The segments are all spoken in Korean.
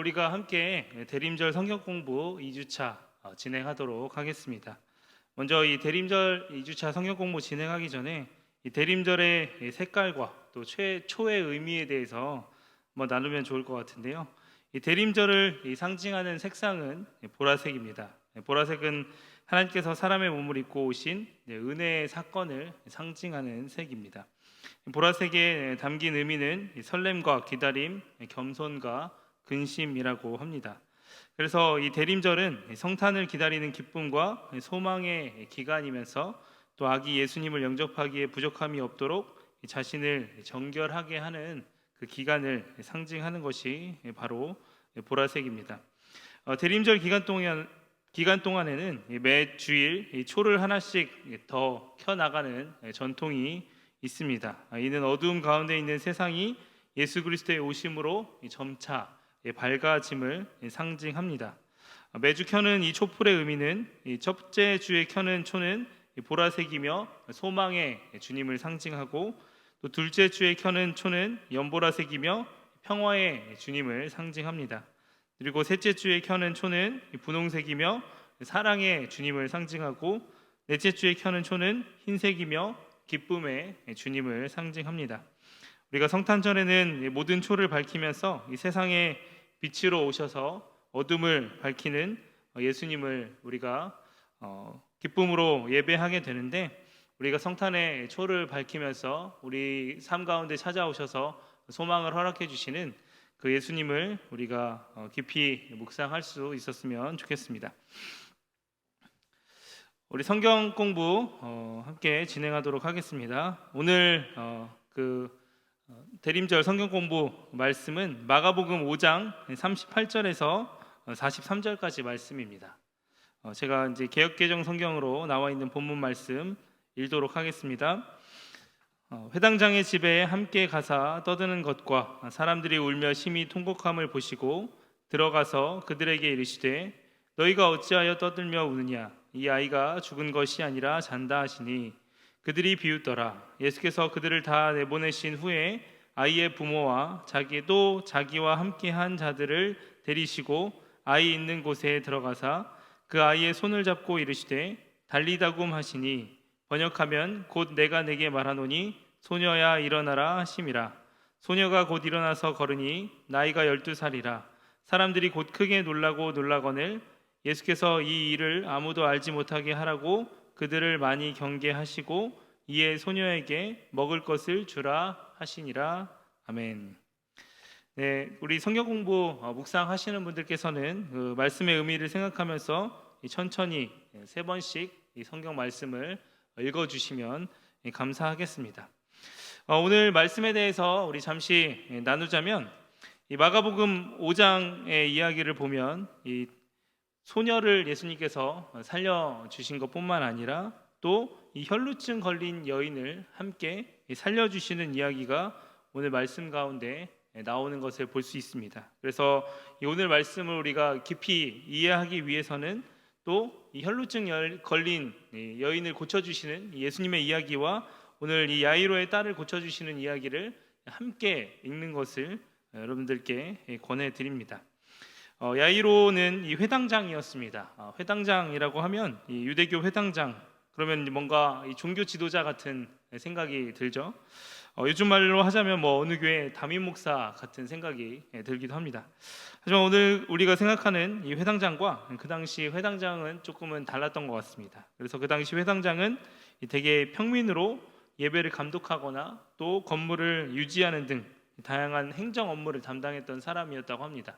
우리가 함께 대림절 성경 공부 2주차 진행하도록 하겠습니다. 먼저 이 대림절 2주차 성경 공부 진행하기 전에 이 대림절의 색깔과 또 초의 의미에 대해서 나누면 좋을 것 같은데요. 이 대림절을 상징하는 색상은 보라색입니다. 보라색은 하나님께서 사람의 몸을 입고 오신 은혜의 사건을 상징하는 색입니다. 보라색에 담긴 의미는 설렘과 기다림, 겸손과 근심이라고 합니다. 그래서 이 대림절은 성탄을 기다리는 기쁨과 소망의 기간이면서 또 아기 예수님을 영접하기에 부족함이 없도록 자신을 정결하게 하는 그 기간을 상징하는 것이 바로 보라색입니다. 대림절 기간 동안에는 매 주일 초를 하나씩 더 켜나가는 전통이 있습니다. 이는 어두움 가운데 있는 세상이 예수 그리스도의 오심으로 점차 밝아짐을 상징합니다. 매주 켜는 이 촛불의 의미는 첫째 주에 켜는 초는 보라색이며 소망의 주님을 상징하고, 또 둘째 주에 켜는 초는 연보라색이며 평화의 주님을 상징합니다. 그리고 셋째 주에 켜는 초는 분홍색이며 사랑의 주님을 상징하고, 넷째 주에 켜는 초는 흰색이며 기쁨의 주님을 상징합니다. 우리가 성탄절에는 모든 초를 밝히면서 이 세상에 빛으로 오셔서 어둠을 밝히는 예수님을 우리가 기쁨으로 예배하게 되는데, 우리가 성탄의 초를 밝히면서 우리 삶 가운데 찾아오셔서 소망을 허락해 주시는 그 예수님을 우리가 깊이 묵상할 수 있었으면 좋겠습니다. 우리 성경 공부 함께 진행하도록 하겠습니다. 오늘 대림절 성경 공부 말씀은 마가복음 5장 38절에서 43절까지 말씀입니다. 제가 이제 개역개정 성경으로 나와 있는 본문 말씀 읽도록 하겠습니다. 회당장의 집에 함께 가사 떠드는 것과 사람들이 울며 심히 통곡함을 보시고 들어가서 그들에게 이르시되 너희가 어찌하여 떠들며 우느냐, 이 아이가 죽은 것이 아니라 잔다 하시니 그들이 비웃더라. 예수께서 그들을 다 내보내신 후에 아이의 부모와 자기와 함께한 자들을 데리시고 아이 있는 곳에 들어가사 그 아이의 손을 잡고 이르시되 달리다굼 하시니 번역하면 곧 내가 내게 말하노니 소녀야 일어나라 하심이라. 소녀가 곧 일어나서 걸으니 나이가 12살이라. 사람들이 곧 크게 놀라거늘 예수께서 이 일을 아무도 알지 못하게 하라고 그들을 많이 경계하시고 이에 소녀에게 먹을 것을 주라 하시니라. 아멘. 네, 우리 성경 공부 묵상하시는 분들께서는 그 말씀의 의미를 생각하면서 천천히 3번씩 이 성경 말씀을 읽어주시면 감사하겠습니다. 오늘 말씀에 대해서 우리 잠시 나누자면, 이 마가복음 5장의 이야기를 보면 이 소녀를 예수님께서 살려주신 것뿐만 아니라 또 이 혈루증 걸린 여인을 함께 살려주시는 이야기가 오늘 말씀 가운데 나오는 것을 볼 수 있습니다. 그래서 이 오늘 말씀을 우리가 깊이 이해하기 위해서는 또 이 혈루증 걸린 여인을 고쳐주시는 예수님의 이야기와 오늘 이 야이로의 딸을 고쳐주시는 이야기를 함께 읽는 것을 여러분들께 권해드립니다. 야이로는 이 회당장이었습니다. 회당장이라고 하면 이 유대교 회당장, 그러면 뭔가 이 종교 지도자 같은 생각이 들죠. 요즘 말로 하자면 어느 교회 담임 목사 같은 생각이 들기도 합니다. 하지만 오늘 우리가 생각하는 이 회당장과 그 당시 회당장은 조금은 달랐던 것 같습니다. 그래서 그 당시 회당장은 되게 평민으로 예배를 감독하거나 또 건물을 유지하는 등 다양한 행정 업무를 담당했던 사람이었다고 합니다.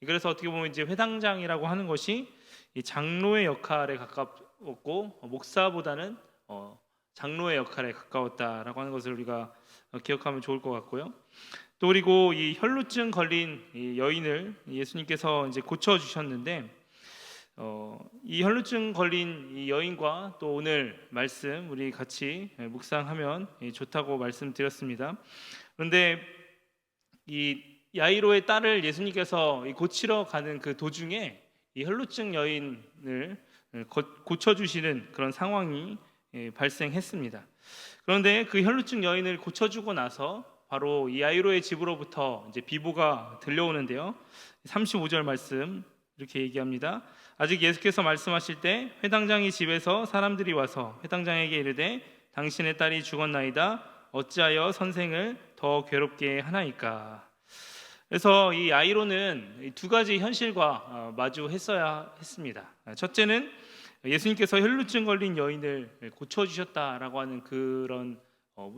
그래서 어떻게 보면 이제 회당장이라고 하는 것이 이 장로의 역할에 가까웠고, 목사보다는 장로의 역할에 가까웠다라고 하는 것을 우리가 기억하면 좋을 것 같고요. 또 그리고 이 혈루증 걸린 이 여인을 예수님께서 이제 고쳐 주셨는데, 이 혈루증 걸린 이 여인과 또 오늘 말씀 우리 같이 묵상하면 좋다고 말씀드렸습니다. 그런데 이 야이로의 딸을 예수님께서 고치러 가는 그 도중에 이 혈루증 여인을 고쳐주시는 그런 상황이 발생했습니다. 그런데 그 혈루증 여인을 고쳐주고 나서 바로 이 야이로의 집으로부터 이제 비보가 들려오는데요. 35절 말씀 이렇게 얘기합니다. 아직 예수께서 말씀하실 때 회당장이 집에서 사람들이 와서 회당장에게 이르되 당신의 딸이 죽었나이다. 어찌하여 선생을 더 괴롭게 하나이까. 그래서 이 야이로는 두 가지 현실과 마주했어야 했습니다. 첫째는 예수님께서 혈루증 걸린 여인을 고쳐주셨다라고 하는 그런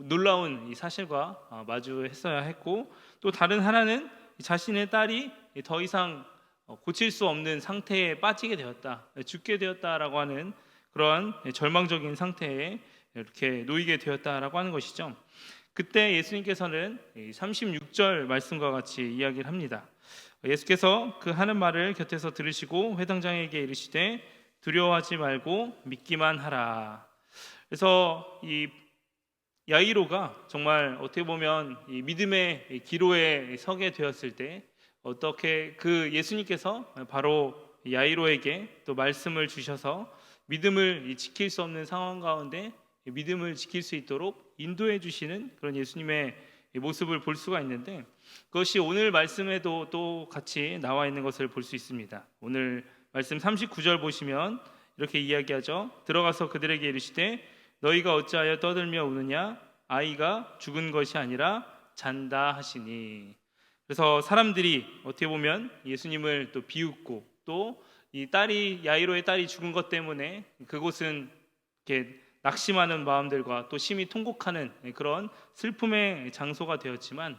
놀라운 이 사실과 마주했어야 했고, 또 다른 하나는 자신의 딸이 더 이상 고칠 수 없는 상태에 빠지게 되었다, 죽게 되었다라고 하는 그러한 절망적인 상태에 이렇게 놓이게 되었다라고 하는 것이죠. 그때 예수님께서는 36절 말씀과 같이 이야기를 합니다. 예수께서 그 하는 말을 곁에서 들으시고 회당장에게 이르시되 두려워하지 말고 믿기만 하라. 그래서 이 야이로가 정말 어떻게 보면 이 믿음의 기로에 서게 되었을 때 어떻게 그 예수님께서 바로 야이로에게 또 말씀을 주셔서 믿음을 지킬 수 없는 상황 가운데 믿음을 지킬 수 있도록 인도해 주시는 그런 예수님의 모습을 볼 수가 있는데, 그것이 오늘 말씀에도 또 같이 나와 있는 것을 볼 수 있습니다. 오늘 말씀 39절 보시면 이렇게 이야기하죠. 들어가서 그들에게 이르시되 너희가 어찌하여 떠들며 우느냐? 아이가 죽은 것이 아니라 잔다 하시니. 그래서 사람들이 어떻게 보면 예수님을 또 비웃고 또 이 딸이 야이로의 딸이 죽은 것 때문에 그곳은 이렇게 낙심하는 마음들과 또 심히 통곡하는 그런 슬픔의 장소가 되었지만,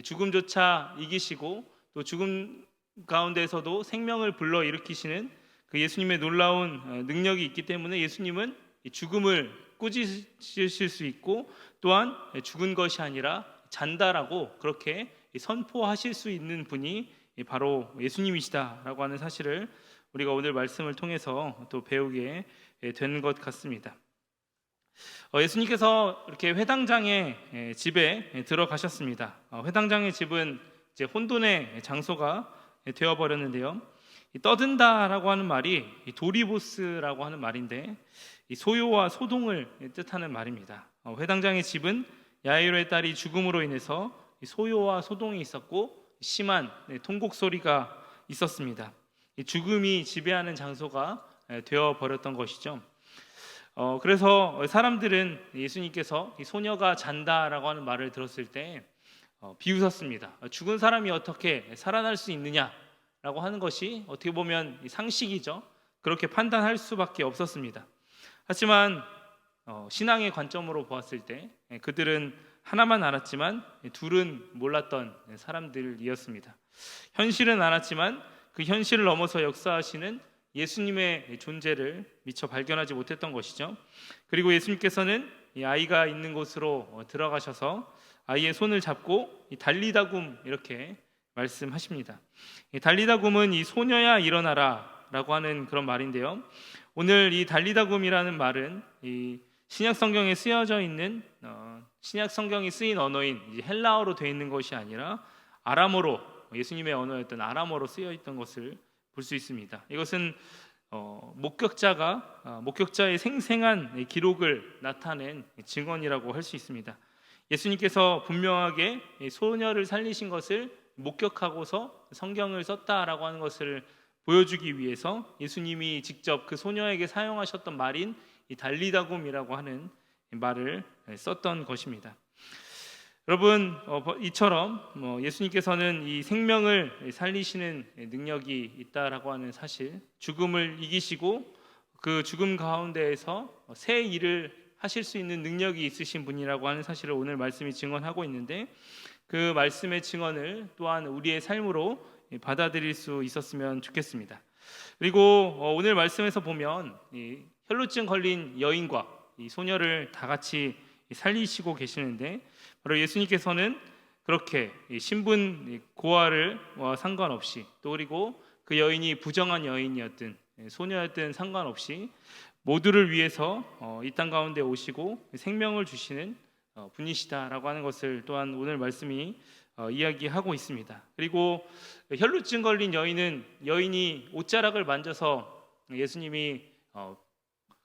죽음조차 이기시고 또 죽음 가운데서도 생명을 불러일으키시는 그 예수님의 놀라운 능력이 있기 때문에 예수님은 죽음을 꾸짖으실 수 있고 또한 죽은 것이 아니라 잔다라고 그렇게 선포하실 수 있는 분이 바로 예수님이시다라고 하는 사실을 우리가 오늘 말씀을 통해서 또 배우게 된 것 같습니다. 예수님께서 이렇게 회당장의 집에 들어가셨습니다. 회당장의 집은 이제 혼돈의 장소가 되어 버렸는데요. 떠든다라고 하는 말이 도리보스라고 하는 말인데 소요와 소동을 뜻하는 말입니다. 회당장의 집은 야이로의 딸이 죽음으로 인해서 소요와 소동이 있었고 심한 통곡 소리가 있었습니다. 죽음이 지배하는 장소가 되어 버렸던 것이죠. 그래서 사람들은 예수님께서 이 소녀가 잔다라고 하는 말을 들었을 때 비웃었습니다. 죽은 사람이 어떻게 살아날 수 있느냐라고 하는 것이 어떻게 보면 상식이죠. 그렇게 판단할 수밖에 없었습니다. 하지만 신앙의 관점으로 보았을 때 그들은 하나만 알았지만 둘은 몰랐던 사람들이었습니다. 현실은 알았지만 그 현실을 넘어서 역사하시는 예수님의 존재를 미처 발견하지 못했던 것이죠. 그리고 예수님께서는 이 아이가 있는 곳으로 들어가셔서 아이의 손을 잡고 이 달리다굼 이렇게 말씀하십니다. 이 달리다굼은 이 소녀야 일어나라 라고 하는 그런 말인데요. 오늘 이 달리다굼이라는 말은 이 신약 성경에 쓰여져 있는 신약 성경이 쓰인 언어인 헬라어로 되어 있는 것이 아니라 아람어로, 예수님의 언어였던 아람어로 쓰여 있던 것을 볼 수 있습니다. 이것은 목격자의 생생한 기록을 나타낸 증언이라고 할 수 있습니다. 예수님께서 분명하게 소녀를 살리신 것을 목격하고서 성경을 썼다라고 하는 것을 보여주기 위해서 예수님이 직접 그 소녀에게 사용하셨던 말인 이 달리다굼이라고 하는 말을 썼던 것입니다. 여러분, 이처럼 예수님께서는 이 생명을 살리시는 능력이 있다라고 하는 사실, 죽음을 이기시고 그 죽음 가운데에서 새 일을 하실 수 있는 능력이 있으신 분이라고 하는 사실을 오늘 말씀이 증언하고 있는데, 그 말씀의 증언을 또한 우리의 삶으로 받아들일 수 있었으면 좋겠습니다. 그리고 오늘 말씀에서 보면 이 혈루증 걸린 여인과 이 소녀를 다 같이 살리시고 계시는데, 바로 예수님께서는 그렇게 신분 고하와 상관없이, 또 그리고 그 여인이 부정한 여인이었든 소녀였든 상관없이 모두를 위해서 이 땅 가운데 오시고 생명을 주시는 분이시다라고 하는 것을 또한 오늘 말씀이 이야기하고 있습니다. 그리고 혈루증 걸린 여인이 옷자락을 만져서 예수님이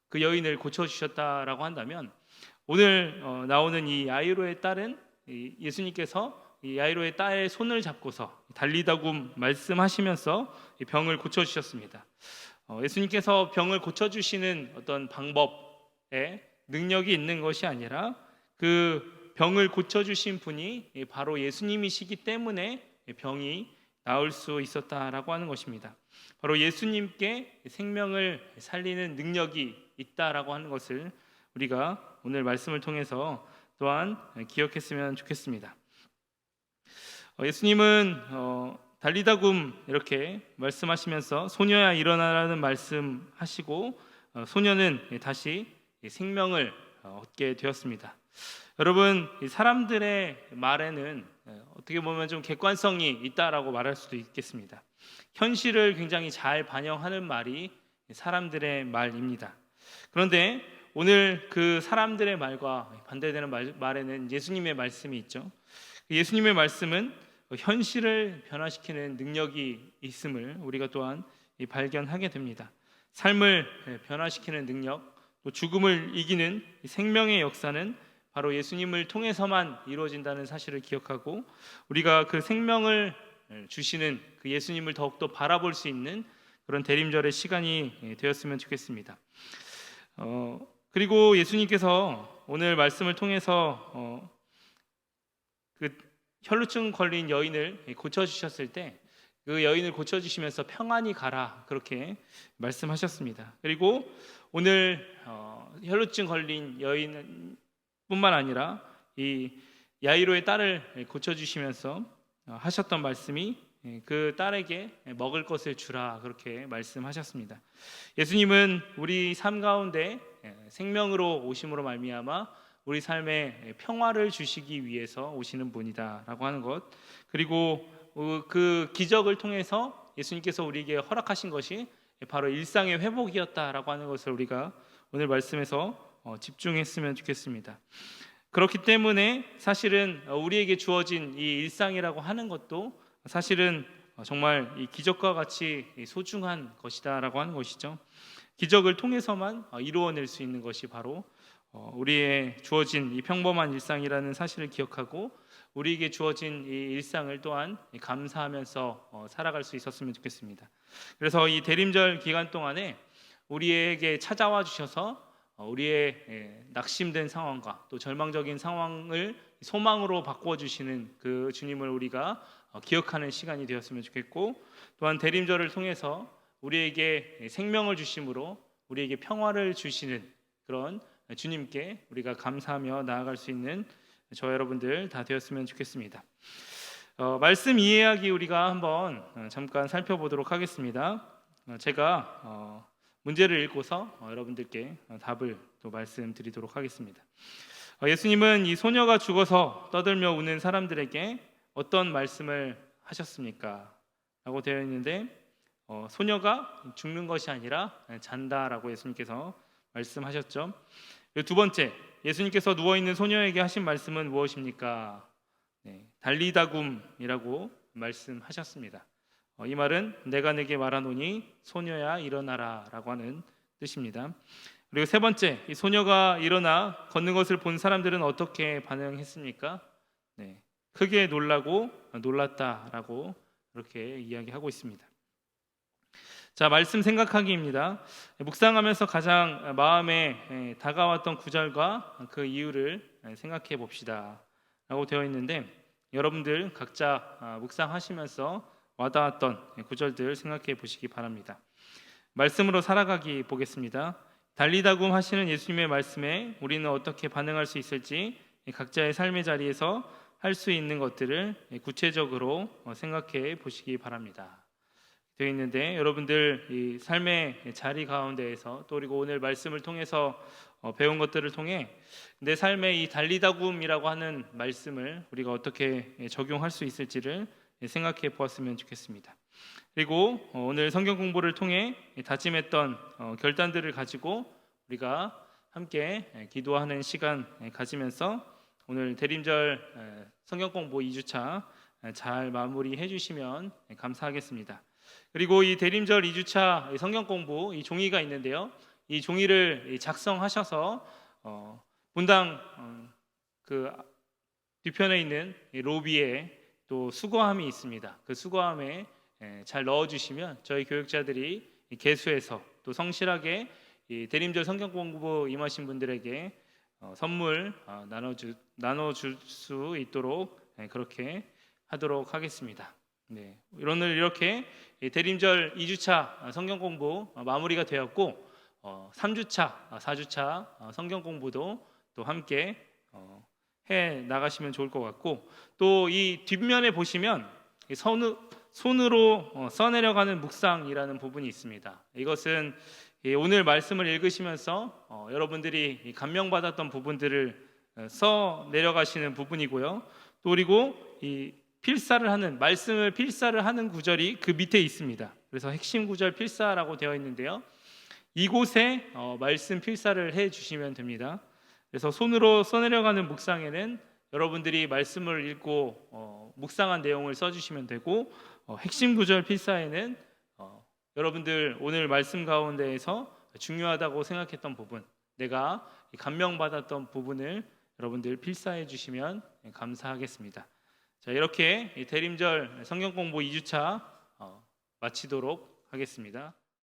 그 여인을 고쳐주셨다라고 한다면, 오늘 나오는 이 야이로의 딸은 예수님께서 이 야이로의 딸의 손을 잡고서 달리다굼 말씀하시면서 이 병을 고쳐주셨습니다. 예수님께서 병을 고쳐주시는 어떤 방법에 능력이 있는 것이 아니라 그 병을 고쳐주신 분이 바로 예수님이시기 때문에 병이 나을 수 있었다라고 하는 것입니다. 바로 예수님께 생명을 살리는 능력이 있다라고 하는 것을 우리가 오늘 말씀을 통해서 또한 기억했으면 좋겠습니다. 예수님은 달리다굼 이렇게 말씀하시면서 소녀야 일어나라는 말씀하시고 소녀는 다시 생명을 얻게 되었습니다. 여러분, 사람들의 말에는 어떻게 보면 좀 객관성이 있다라고 말할 수도 있겠습니다. 현실을 굉장히 잘 반영하는 말이 사람들의 말입니다. 그런데 오늘 그 사람들의 말과 반대되는 말에는 예수님의 말씀이 있죠. 예수님의 말씀은 현실을 변화시키는 능력이 있음을 우리가 또한 발견하게 됩니다. 삶을 변화시키는 능력, 또 죽음을 이기는 생명의 역사는 바로 예수님을 통해서만 이루어진다는 사실을 기억하고 우리가 그 생명을 주시는 그 예수님을 더욱더 바라볼 수 있는 그런 대림절의 시간이 되었으면 좋겠습니다. 그리고 예수님께서 오늘 말씀을 통해서 그 혈루증 걸린 여인을 고쳐주셨을 때 그 여인을 고쳐주시면서 평안히 가라 그렇게 말씀하셨습니다. 그리고 오늘 혈루증 걸린 여인뿐만 아니라 이 야이로의 딸을 고쳐주시면서 하셨던 말씀이 그 딸에게 먹을 것을 주라 그렇게 말씀하셨습니다. 예수님은 우리 삶 가운데 생명으로 오심으로 말미암아 우리 삶에 평화를 주시기 위해서 오시는 분이다라고 하는 것, 그리고 그 기적을 통해서 예수님께서 우리에게 허락하신 것이 바로 일상의 회복이었다라고 하는 것을 우리가 오늘 말씀에서 집중했으면 좋겠습니다. 그렇기 때문에 사실은 우리에게 주어진 이 일상이라고 하는 것도 사실은 정말 이 기적과 같이 소중한 것이다라고 하는 것이죠. 기적을 통해서만 이루어낼 수 있는 것이 바로 우리의 주어진 이 평범한 일상이라는 사실을 기억하고 우리에게 주어진 이 일상을 또한 감사하면서 살아갈 수 있었으면 좋겠습니다. 그래서 이 대림절 기간 동안에 우리에게 찾아와 주셔서 우리의 낙심된 상황과 또 절망적인 상황을 소망으로 바꾸어 주시는 그 주님을 우리가 기억하는 시간이 되었으면 좋겠고, 또한 대림절을 통해서 우리에게 생명을 주심으로 우리에게 평화를 주시는 그런 주님께 우리가 감사하며 나아갈 수 있는 저 여러분들 다 되었으면 좋겠습니다. 말씀 이해하기 우리가 한번 잠깐 살펴보도록 하겠습니다. 제가 문제를 읽고서 여러분들께 답을 또 말씀드리도록 하겠습니다. 예수님은 이 소녀가 죽어서 떠들며 우는 사람들에게 어떤 말씀을 하셨습니까? 라고 되어 있는데 소녀가 죽는 것이 아니라 잔다라고 예수님께서 말씀하셨죠. 두 번째, 예수님께서 누워있는 소녀에게 하신 말씀은 무엇입니까? 달리다굼이라고 말씀하셨습니다. 이 말은 내가 내게 말하노니 소녀야 일어나라 라고 하는 뜻입니다. 그리고 세 번째, 이 소녀가 일어나 걷는 것을 본 사람들은 어떻게 반응했습니까? 크게 놀라고 놀랐다라고 그렇게 이야기하고 있습니다. 자, 말씀 생각하기입니다. 묵상하면서 가장 마음에 다가왔던 구절과 그 이유를 생각해 봅시다 라고 되어 있는데, 여러분들 각자 묵상하시면서 와닿았던 구절들 생각해 보시기 바랍니다. 말씀으로 살아가기 보겠습니다. 달리다굼 하시는 예수님의 말씀에 우리는 어떻게 반응할 수 있을지 각자의 삶의 자리에서 할 수 있는 것들을 구체적으로 생각해 보시기 바랍니다. 되어 있는데, 여러분들 이 삶의 자리 가운데에서 또 그리고 오늘 말씀을 통해서 배운 것들을 통해 내 삶의 이 달리다굼이라고 하는 말씀을 우리가 어떻게 적용할 수 있을지를 생각해 보았으면 좋겠습니다. 그리고 오늘 성경 공부를 통해 다짐했던 결단들을 가지고 우리가 함께 기도하는 시간 가지면서 오늘 대림절 성경 공부 2주차 잘 마무리해 주시면 감사하겠습니다. 그리고 이 대림절 2주차 성경 공부 이 종이가 있는데요, 이 종이를 작성하셔서 분당 그 뒤편에 있는 이 로비에 또 수거함이 있습니다. 그 수거함에 잘 넣어주시면 저희 교육자들이 개수해서 또 성실하게 이 대림절 성경 공부 임하신 분들에게 선물 나눠줄 수 있도록 그렇게 하도록 하겠습니다. 네, 오늘 이렇게 대림절 2주차 성경 공부 마무리가 되었고 3주차, 4주차 성경 공부도 또 함께 해 나가시면 좋을 것 같고, 또 이 뒷면에 보시면 손으로 써내려가는 묵상이라는 부분이 있습니다. 이것은 오늘 말씀을 읽으시면서 여러분들이 감명받았던 부분들을 써 내려가시는 부분이고요. 또 그리고 이 필사를 하는, 말씀을 필사를 하는 구절이 그 밑에 있습니다. 그래서 핵심 구절 필사라고 되어 있는데요, 이곳에 말씀 필사를 해 주시면 됩니다. 그래서 손으로 써내려가는 묵상에는 여러분들이 말씀을 읽고 묵상한 내용을 써주시면 되고, 핵심 구절 필사에는 여러분들 오늘 말씀 가운데에서 중요하다고 생각했던 부분, 내가 감명받았던 부분을 여러분들 필사해 주시면 감사하겠습니다. 자, 이렇게 대림절 성경 공부 2주차 마치도록 하겠습니다.